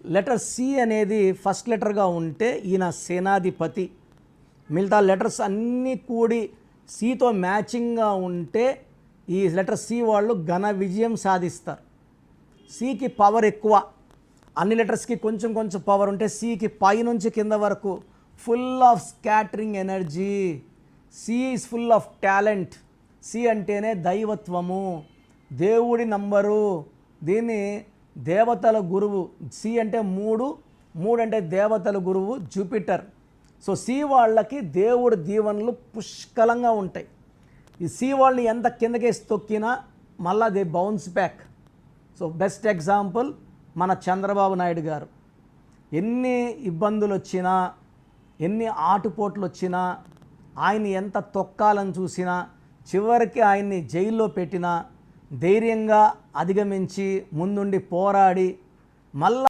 Letter C అనేది first లెటర్గా ఉంటే ఈయన సేనాధిపతి. మిగతా లెటర్స్ అన్నీ కూడి సితో మ్యాచింగ్గా ఉంటే ఈ లెటర్ సి వాళ్ళు ఘన విజయం సాధిస్తారు. సికి పవర్ ఎక్కువ, అన్ని లెటర్స్కి కొంచెం కొంచెం పవర్ ఉంటే సికి పైనుంచి కింద వరకు full of scattering energy. C is full of talent. C అంటేనే దైవత్వము, దేవుడి నంబరు. దీన్ని దేవతల గురువు. సి అంటే మూడు అంటే దేవతల గురువు జూపిటర్. సో సి వాళ్ళకి దేవుడి దీవెనలు పుష్కలంగా ఉంటాయి. ఈ సి వాళ్ళని ఎంత కిందకేసి తొక్కినా మళ్ళా they bounce back. So best example మన చంద్రబాబు నాయుడు గారు. ఎన్ని ఇబ్బందులు వచ్చినా, ఎన్ని ఆటుపోట్లు వచ్చినా, ఆయన్ని ఎంత తొక్కాలని చూసినా, చివరికి ఆయన్ని జైల్లో పెట్టినా ధైర్యంగా అధిగమించి ముందుండి పోరాడి మళ్ళా